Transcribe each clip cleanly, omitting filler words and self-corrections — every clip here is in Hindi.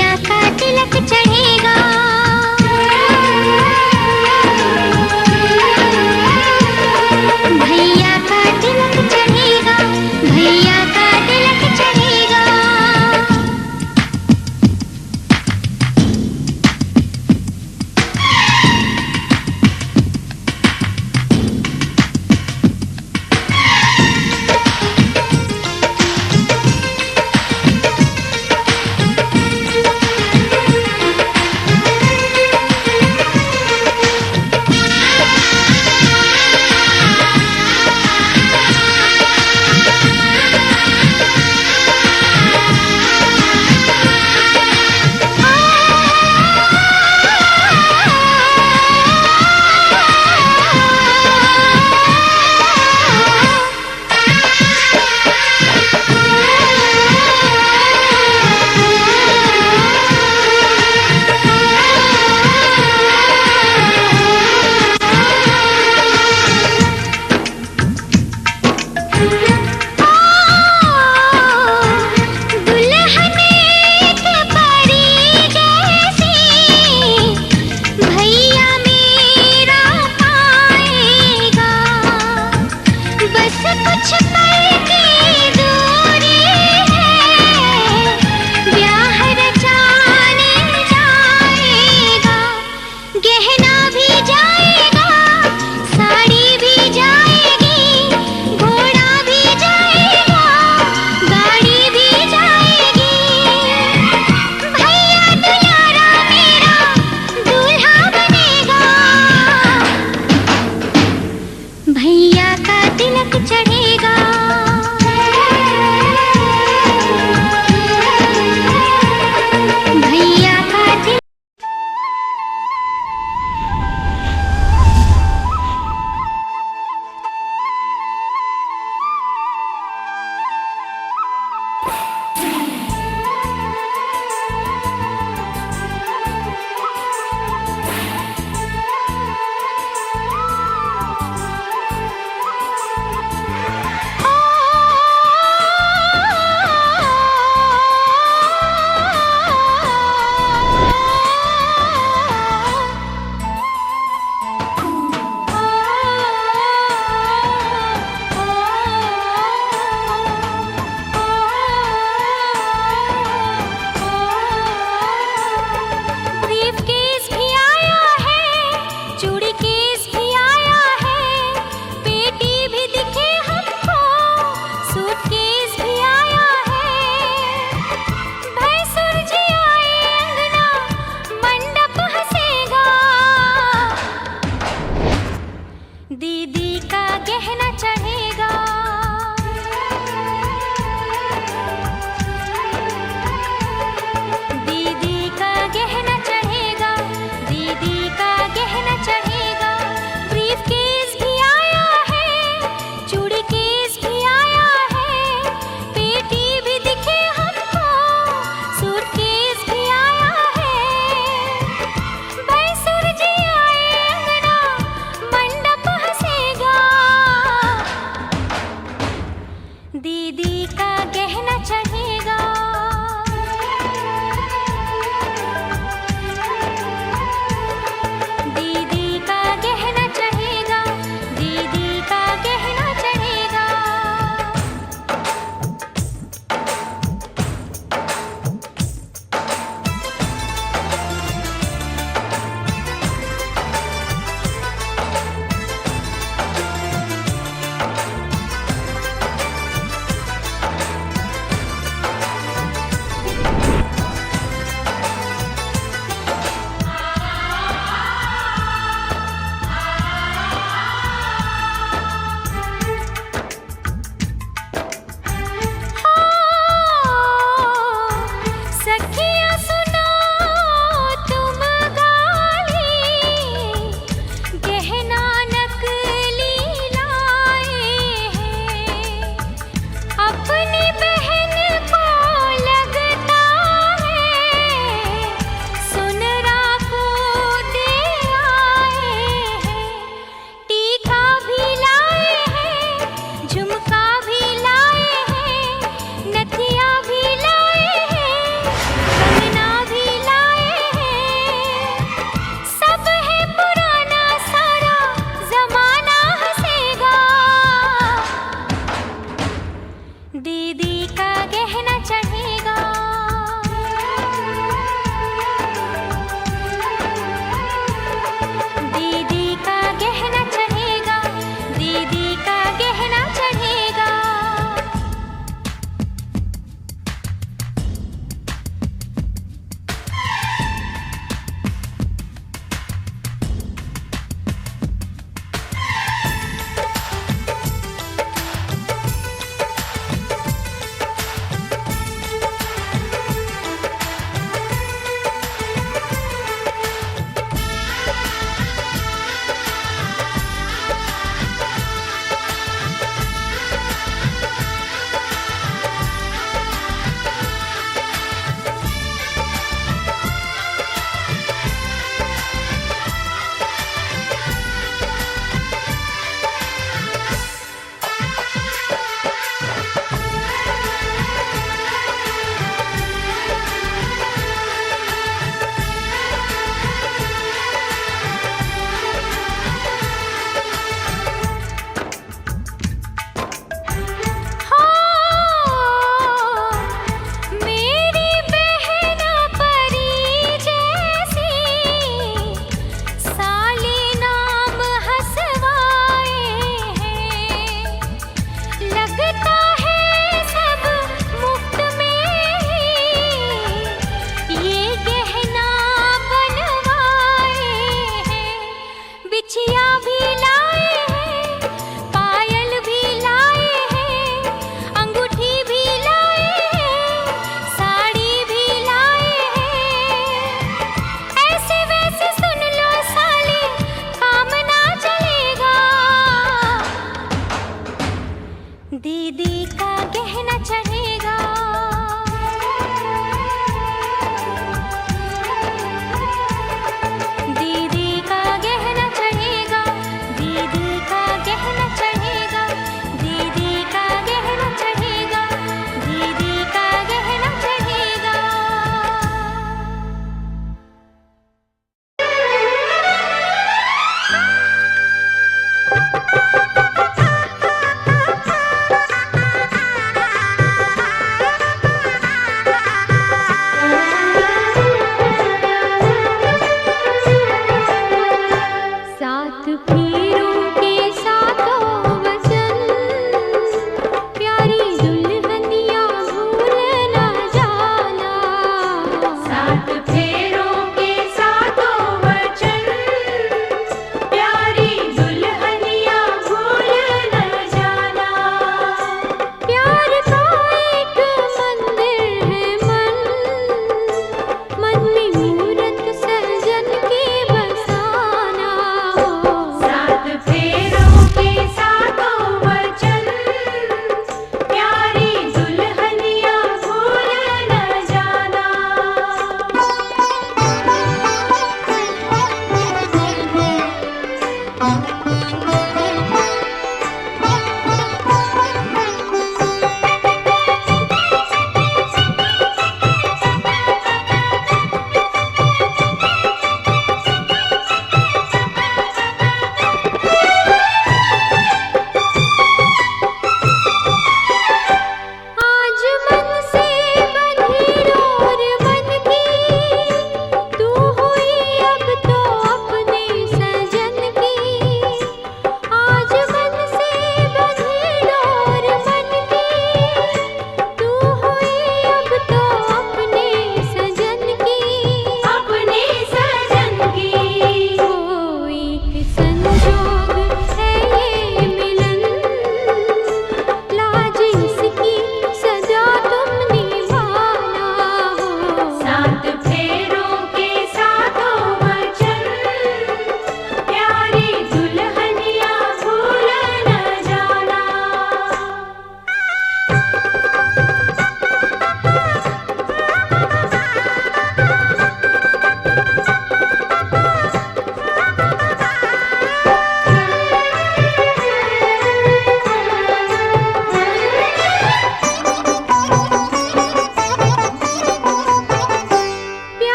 भैया का तिलक चढ़ेगा। भैया का तिलक चढ़ेगा, भैया का तिलक चढ़ेगा।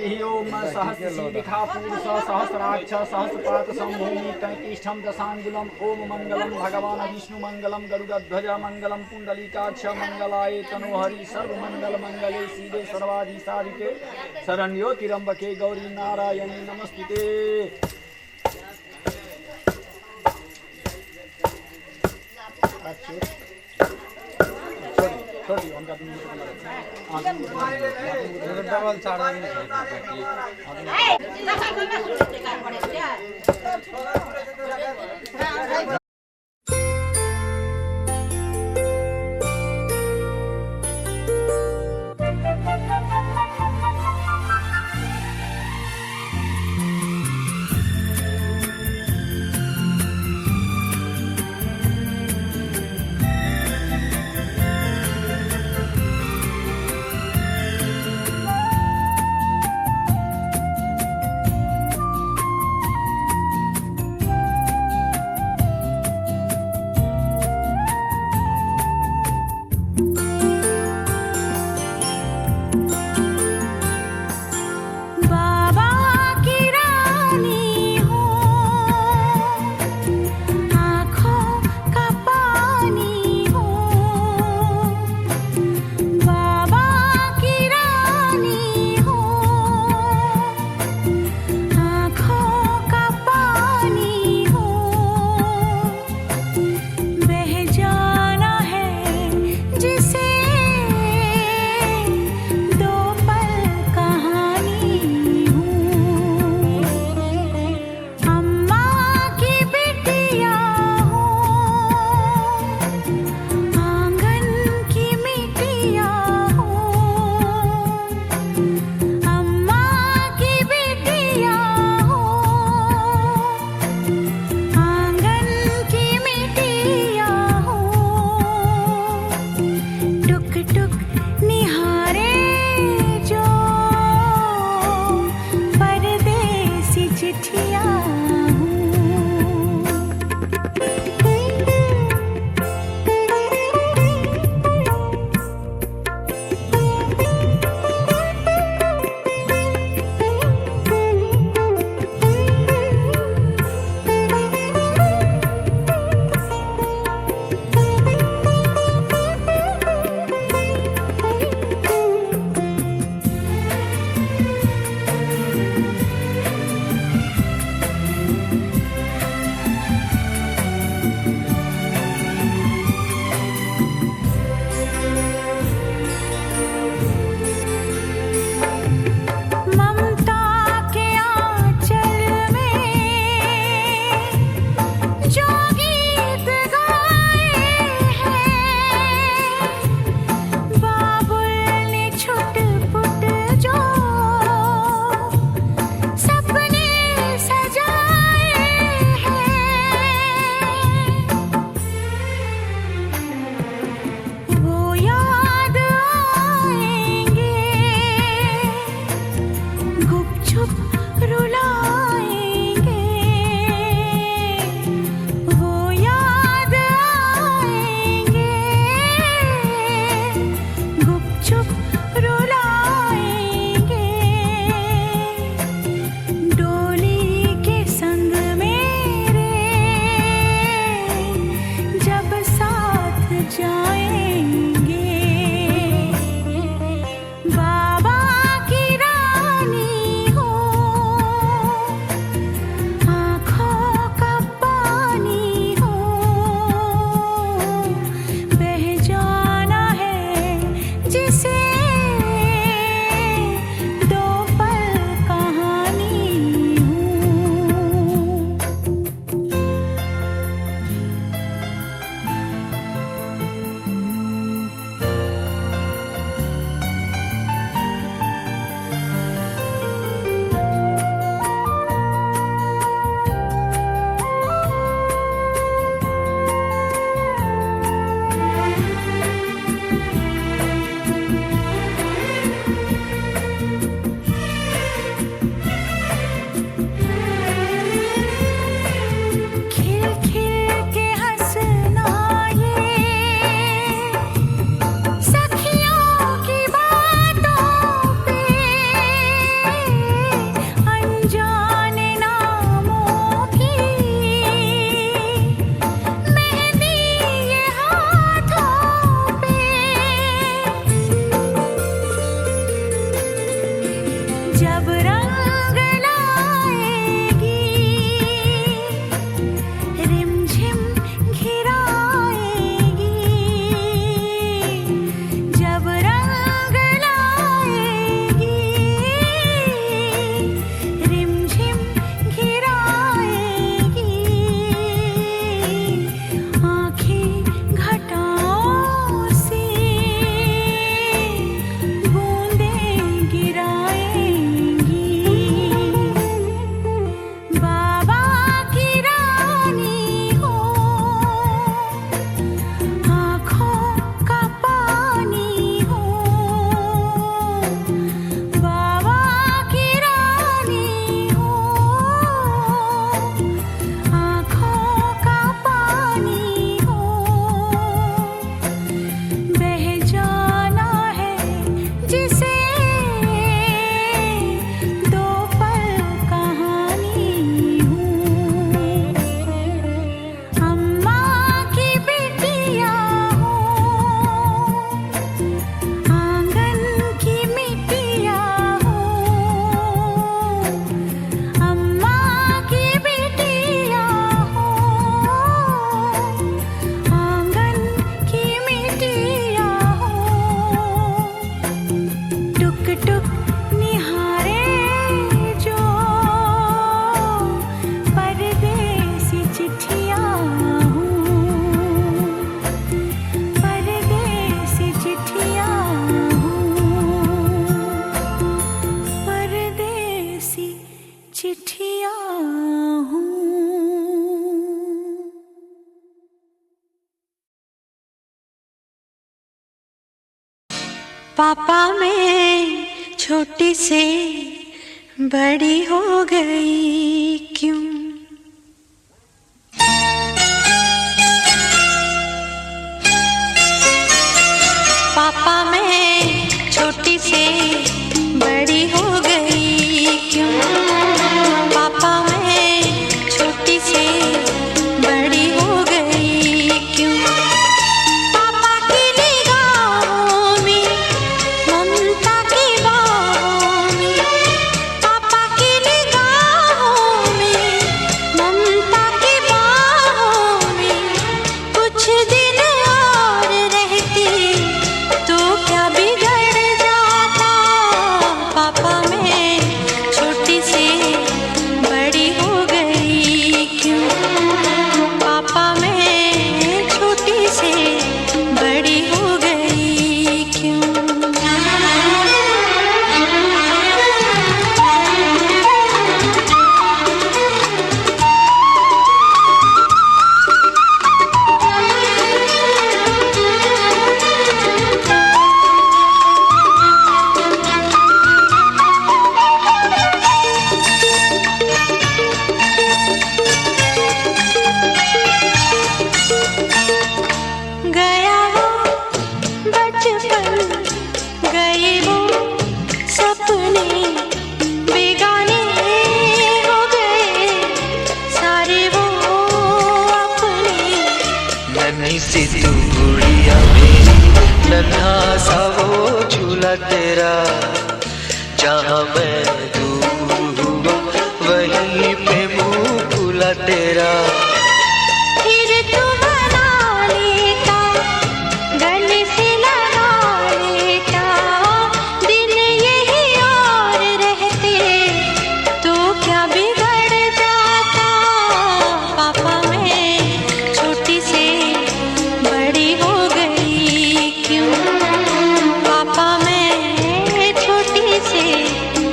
स्तुतिः ओम सहस्रशीलिखा पुरुष सहस्राक्ष सहस्रपात सम्भूमि तैतिष्ठं दशाङ्गुलम् ओम मंगलम भगवान विष्णु मंगलम गरुड़ध्वज मंगलम पुंडलीकाक्ष मंगलाय तनोहरि सर्वमंगल मंगले शिवे सर्वाधि साधिके शरण्यो त्र्यंबके गौरी नारायणी नमस्ते। छोटी उनका डबल चार्ज टुक निहारे जो परदेसी चिट्ठियाँ हूँ, परदेसी चिट्ठियाँ हूँ, परदेसी चिट्ठियाँ हूँ। पापा मैं छोटी से बड़ी हो गई क्यों? पापा मैं छोटी से बड़ी हो गई क्यों? पापा मैं छोटी से बड़ी हो गई क्यों? पापा की निगाहों में ममता की बाहों में, पापा की निगाहों में ममता की बाहों में कुछ दिन और रहती तो क्या बिगड़ जाता? पापा मैं छोटी से बड़ी हो गई क्यों? पापा मैं छोटी से बड़ी हो गई क्यों? गया वो बचपन, गए वो सपने, बेगाने हो गए सारे वो अपने। नन्ही सी तू गुड़िया मेरी, नन्हा सा वो झूला तेरा, जहाँ मैं दूर हुआ वहीं पे मुँह खुला तेरा। फिर तू बना लेता, गले से लगा लेता, दिन यही और रहते तो क्या बिगड़ जाता? पापा मैं छोटी से बड़ी हो गई क्यों? पापा मैं छोटी से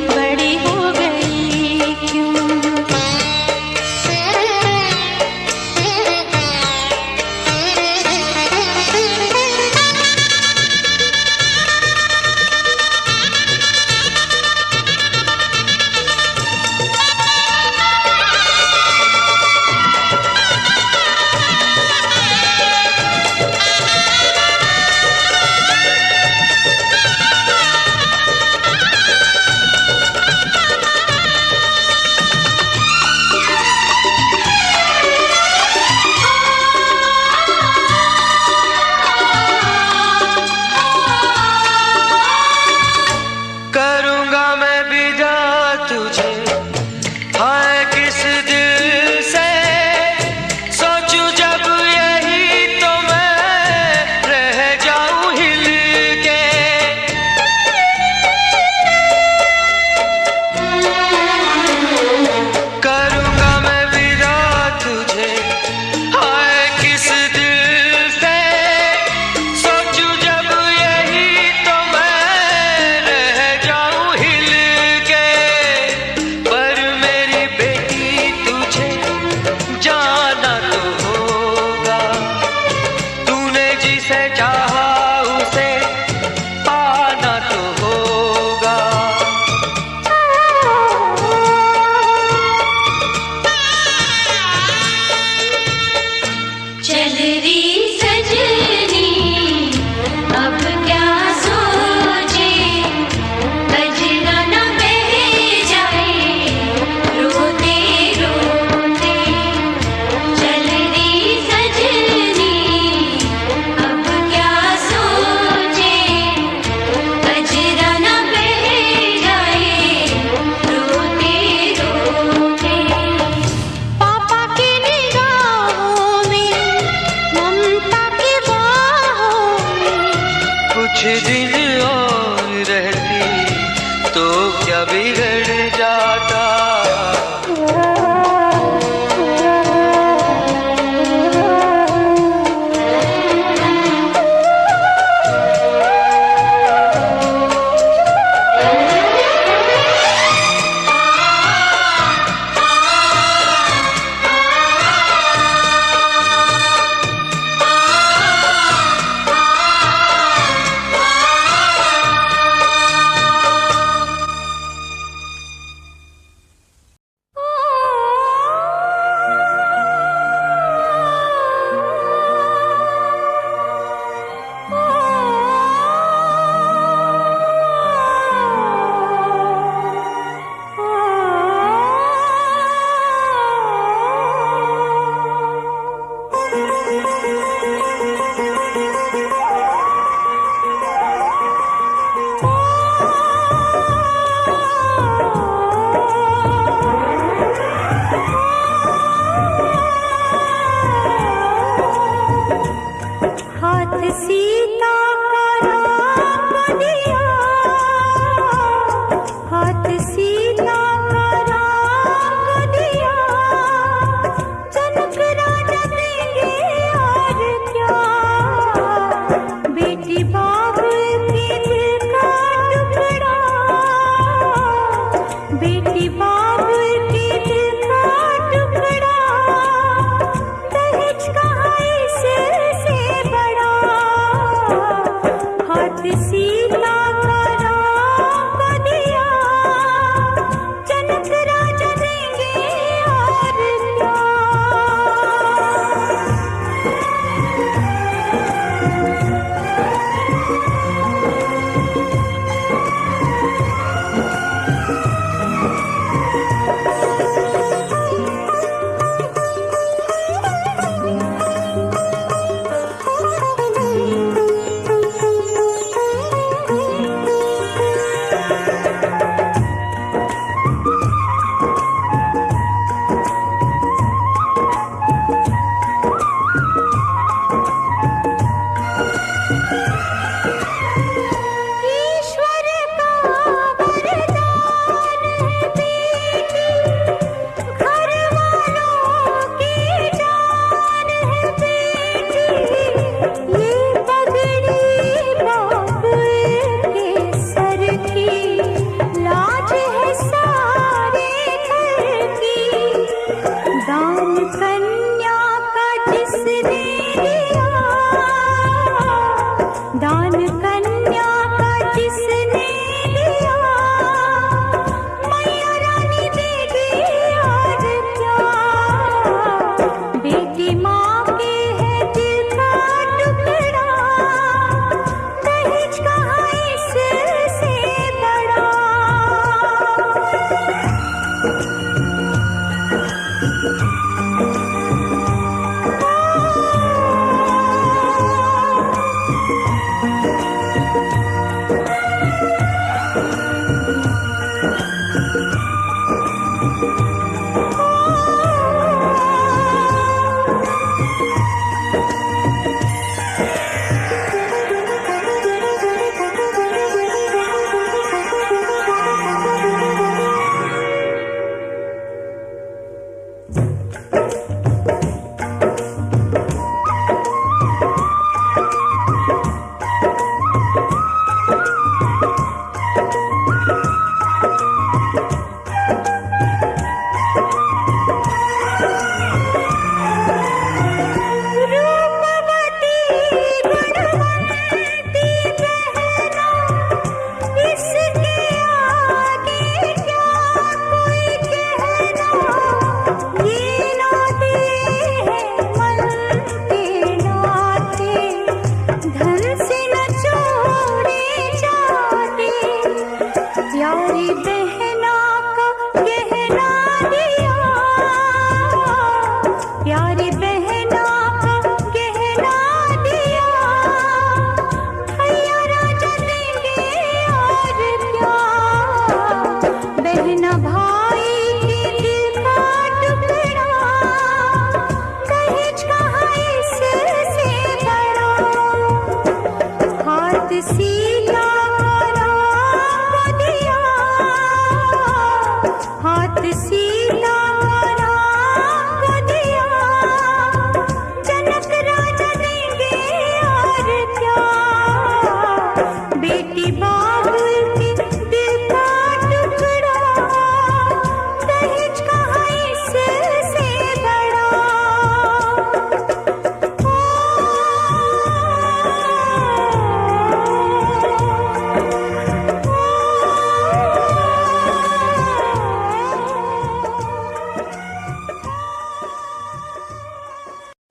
बड़ी हो गई क्यों?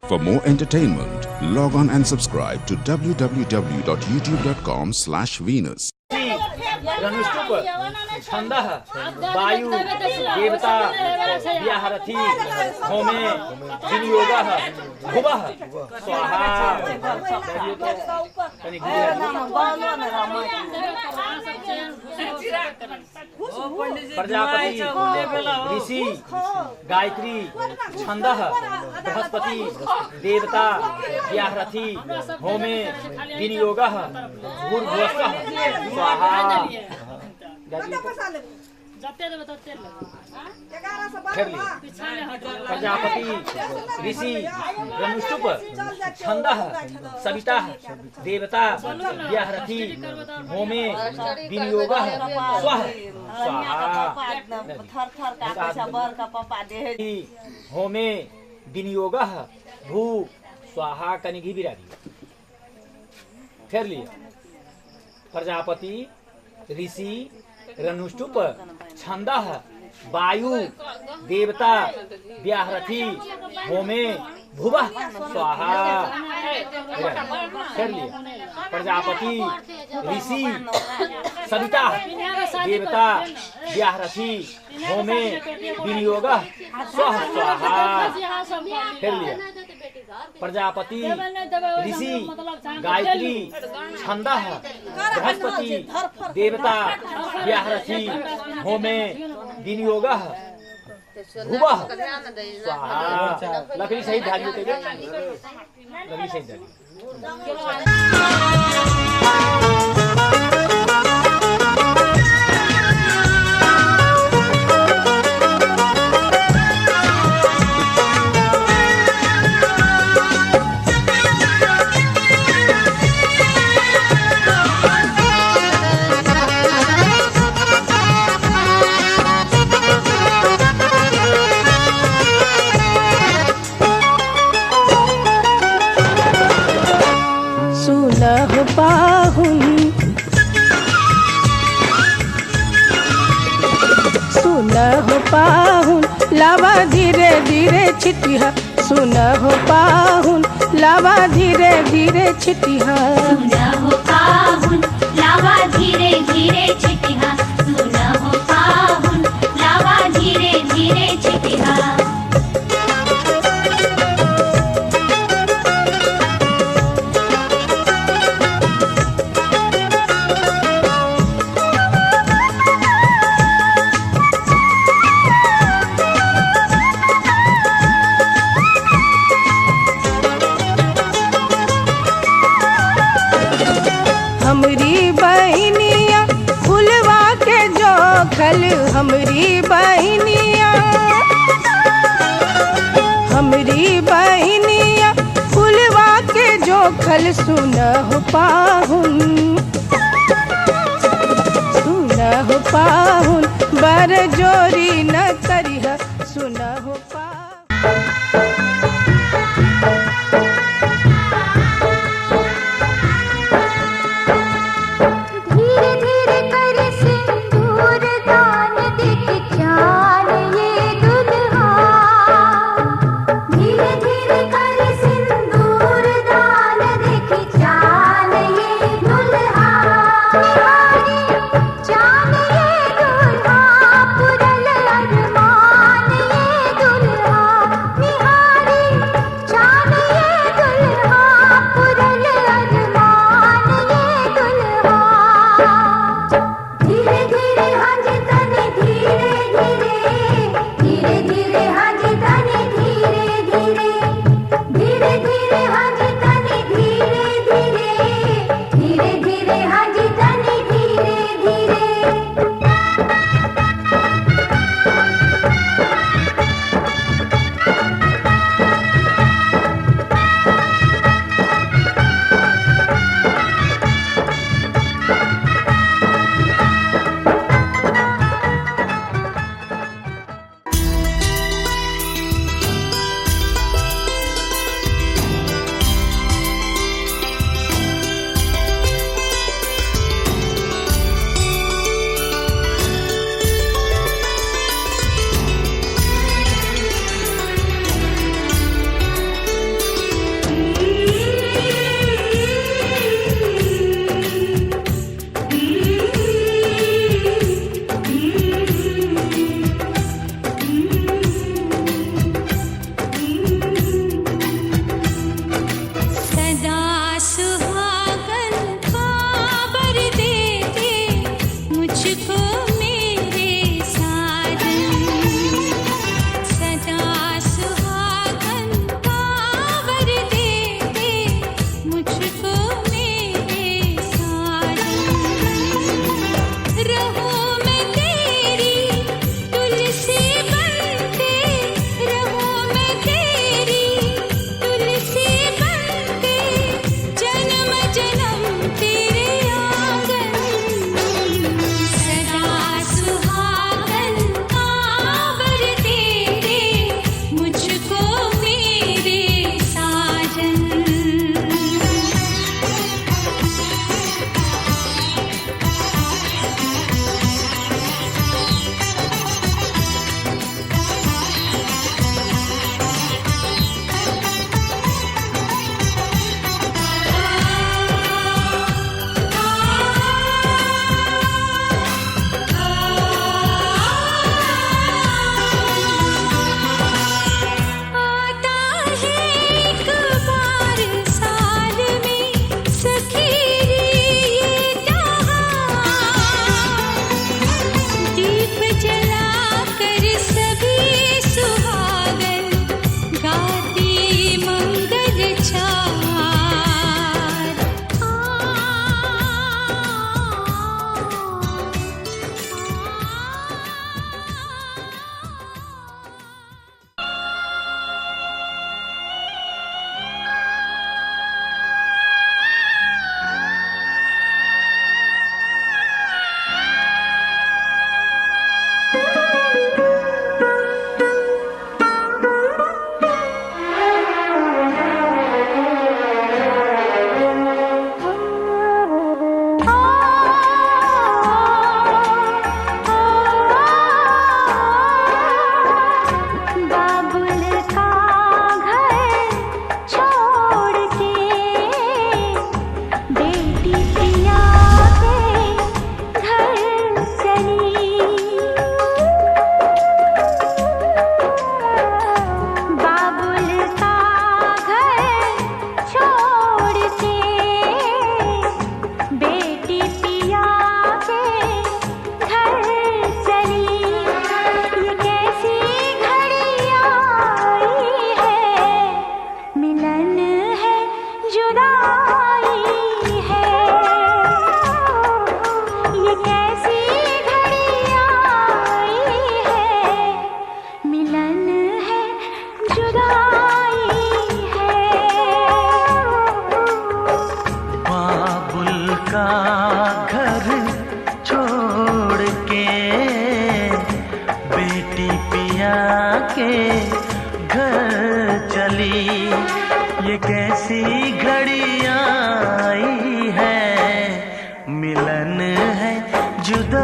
For more entertainment, log on and subscribe to www.youtube.com/Venus. रनुष्टुप छंदः वायु देवता व्याहरथी होमे विनियोगः भुवः स्वाहा प्रजापति ऋषि गायत्री छंदः बृहस्पति देवता व्याहरथी होमे विनियोगः भूर्भुवस्सुः स्वाहा प्रजापति ऋषि रनुष्टुप छंदः सविता देवता व्याहरथी होमे विनियोगः स्वः स्वाहा होमे विनियोगः भू स्वाहा कनि घी बिरागी फेर लिए प्रजापति ऋषि रनुष्टुप छंदः वायु देवता व्याहरथी होमे भुवः स्वाहा कर लिए प्रजापति ऋषि सविता देवता व्याहरथी होमे विनियोगः स्वः स्वाहा कर लिए प्रजापति ऋषि गायत्री छंदः बृहस्पति देवता व्याहरथी होमे विनियोगः भुवः स्वाहा लकड़ी सहित धारी होते लकड़ी सहित धारी सुनहो पाहुन लावा धीरे धीरे छिटिया सुनहो पाहुन लावा धीरे धीरे छिटिया सुनहो पाहुन लावा धीरे धीरे छिटिया सुनहो पाहुन लावा धीरे धीरे छिटिया हमरी बहनिया, हमरी बहनिया फुलवा के जोखल सुनह पाहुन, सुनह पाहुन बर जोरी न करिह सुनह पाहुन। धीरे धीरे कर सिंदूर दान देख जान ये दुल्हा, धीरे धीरे कर सिंदूर दान देख जान ये दुल्हा, निहारी जान ये दुल्हा पुरल अरमान ये दुल्हा, निहारी जान ये दुल्हा पुरल अरमान ये दुल्हा। धीरे धीरे हंज तने धीरे धीरे, धीरे धीरे हंज तने धीरे धीरे, धीरे धीरे हंज तने धीरे धीरे, धीरे धीरे हंज तने धीरे धीरे। सदा सुहागन खबर देते मुझको मेरे साजन, सदा सुहागन खबर देते मुझको मेरे साजन। रहूं मैं तेरी तुलसी बनके, रहूं मैं तेरी तुलसी बनके, जन्म जन्म तेरे आंगन। सदा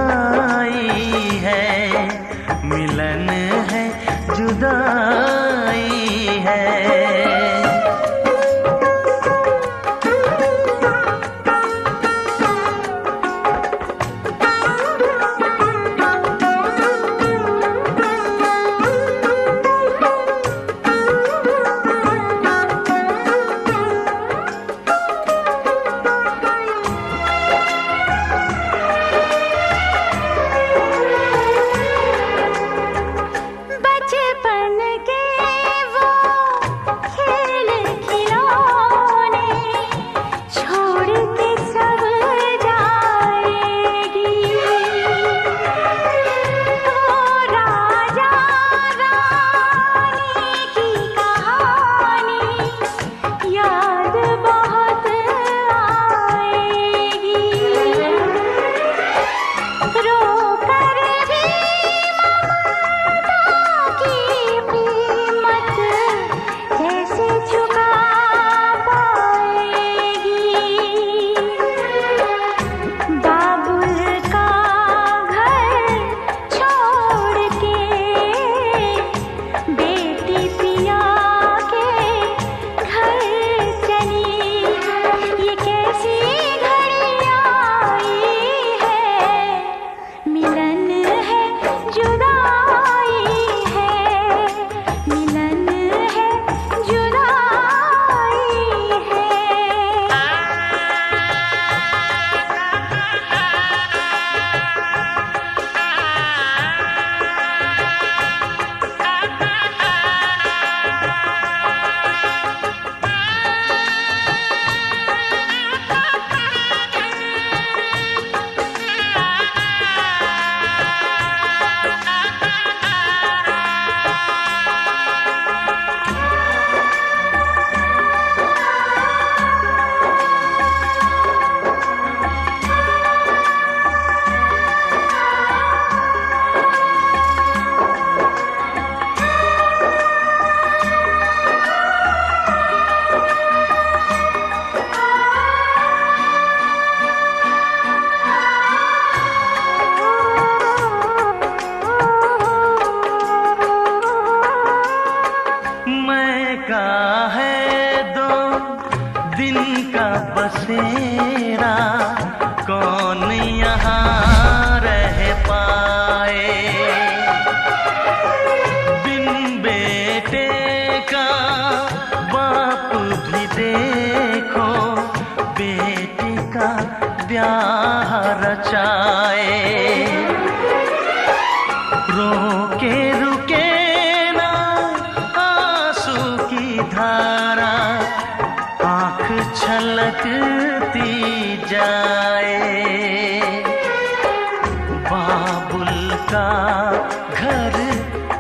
जुदाई है, मिलन है जुदाई है। बचपन के वो खेल खिलौने छोड़ के सब जाएगी। वो राजा रानी की कहानी याद बहुत आएगी। रो कर भी की कीमत कैसे चुका पाएगी। बाबुल का घर छोड़ के बेटी पिया के घर चली। ये कैसी घड़ी आई है, मिलन है जुदाई है, मिलन है जुदाई है। मैं का है 2 दिन का बसेरा, कौन यहाँ रह पाए। बिन बेटे का बाप भी देखो, बेटे का ब्याह रचाए। रोके रुके ना आंसू की धारा, आँख छलकती जाए। बाबुल का घर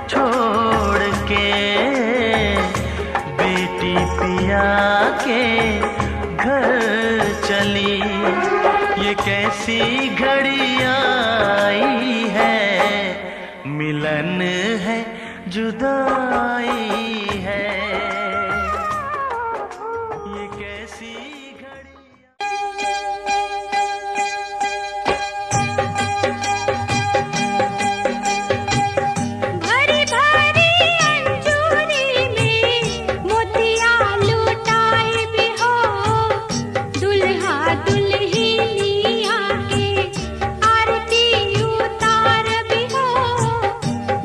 छोड़ के बेटी पिया के घर चली। ये कैसी घड़ी आई है, मिलन है जुदाई है। ये कैसी घड़ी भरी भरी अंजूरी में मोतिया लुटाए भी हो, दुल्हा दुल्हनिया के आरती उतार भी हो,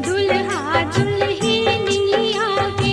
दुल्हा दुल्हनिया के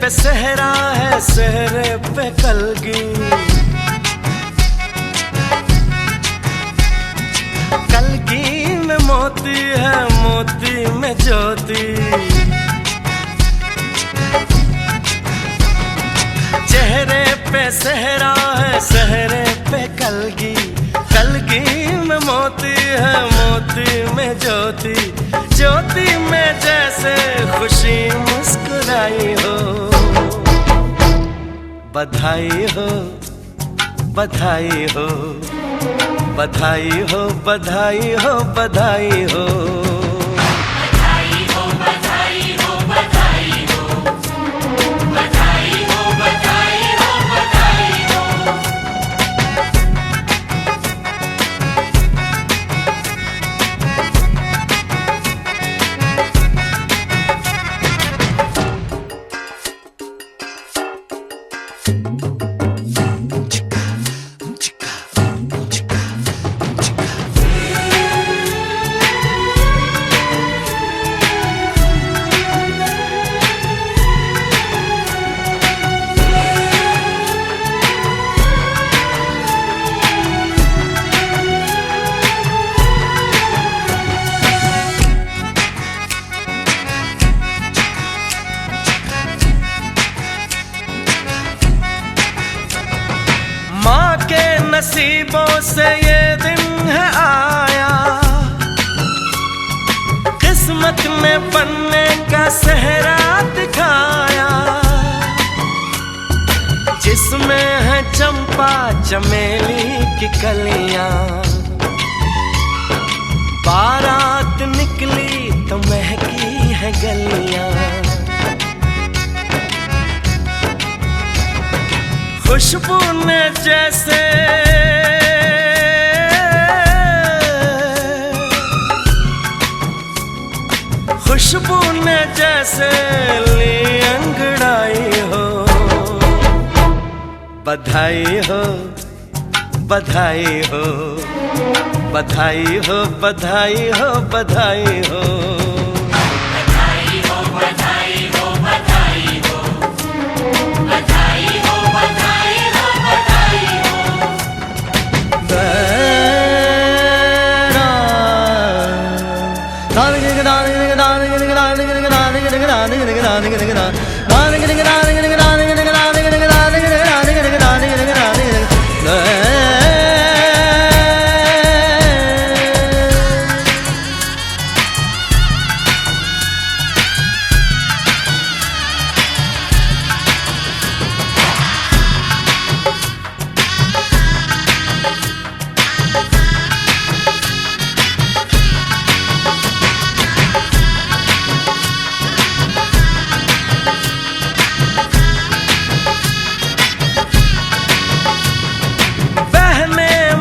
पे सहरा है, सहरे पे कलगी। कलगी में मोती है, मोती में ज्योति। चेहरे पे सहरा है, सहरे पे कलगी। कलगी में मोती है, मोती में ज्योति। ज्योति में जैसे खुशी मुस्कुराई हो। बधाई हो, बधाई हो, बधाई हो, बधाई हो, बधाई हो। नसीबों से ये दिन है आया, किस्मत में बनने का सेहरा दिखाया। जिसमें है चंपा चमेली की कलियां, बारात निकली तो महकी है गलियां। खुशबू ने जैसे खुशबू ने जैसे ली अंगड़ाई हो। बधाई हो, बधाई हो, बधाई हो, बधाई हो, बधाई हो।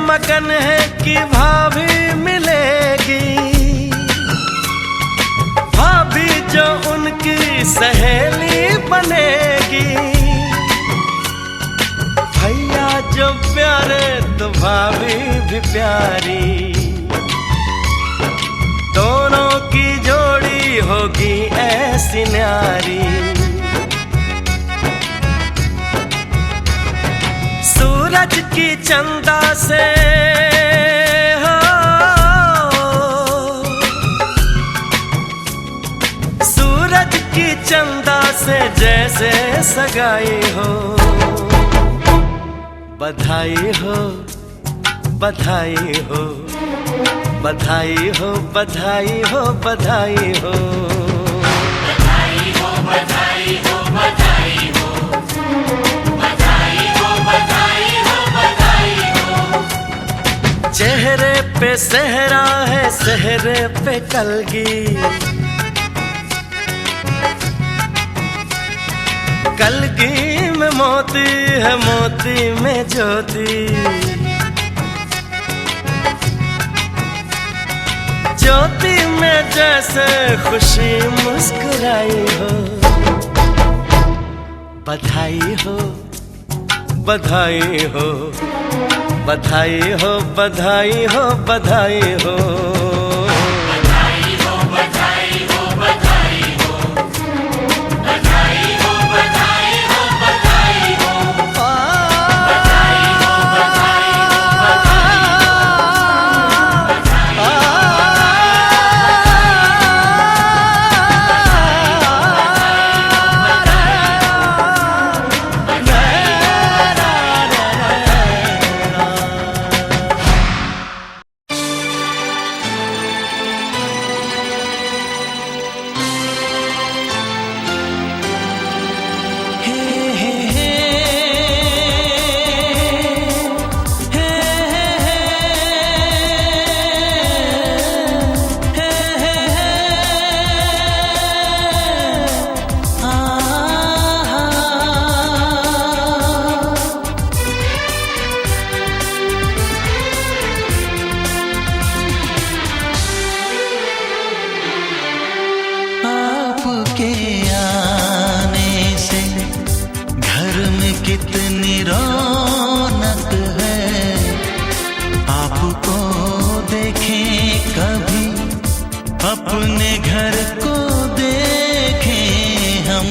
मगन है कि भाभी मिलेगी, भाभी जो उनकी सहेली बनेगी। भैया जो प्यारे तो भाभी भी प्यारी, दोनों की जोड़ी होगी ऐसी न्यारी। सूरज की चंदा से हो, सूरज की चंदा से जैसे सगाई हो। बधाई हो, बधाई हो, बधाई हो, बधाई हो, बधाई हो। चेहरे पे सहरा है, सहरे पे कलगी। कलगी में मोती है, मोती में ज्योति। ज्योति में जैसे खुशी मुस्कुराई हो। बधाई हो, बधाई हो, बधाई हो, बधाई हो, बधाई हो। बधाई हो, बधाई हो, बधाई हो, बधाई हो, बधाई कितनी रौनक है, आपको देखें कभी, अपने घर को देखें हम।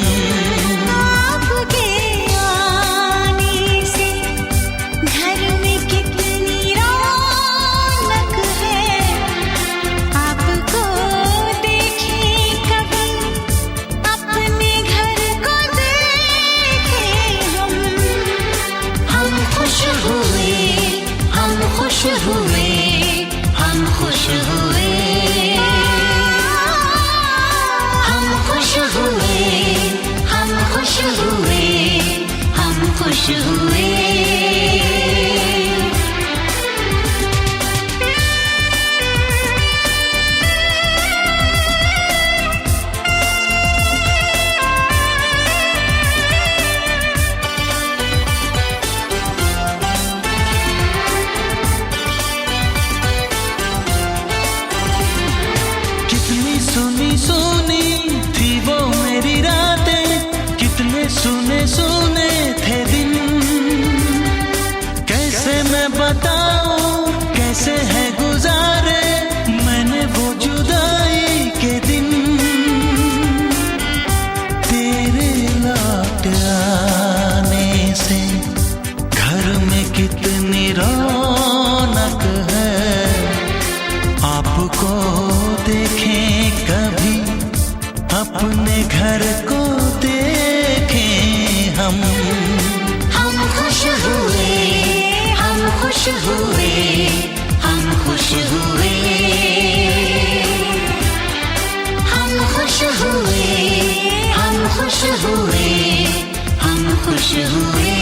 आपके आने से घर में कितनी रौनक है, आपको देखें कभी, अपने घर को देखें हम। हम खुश हुए, हम खुश हुए, हम खुश हुए, हम खुश हुए, हम खुश हुए, हम खुश हुए। कितनी सुनी सुनी थी वो मेरी रातें, कितने सुने सुने थे दिन। कैसे मैं बताऊं कैसे है गुजारे मैंने वो जुदाई के दिन। तेरे लौट आने से घर में कितनी रौनक है, आपको देखें कभी, अपने घर को देखें हम। हम खुश हुए, हम खुश हुए, हम खुश हुए, हम खुश हुए, हम खुश हुए, हम खुश हुए।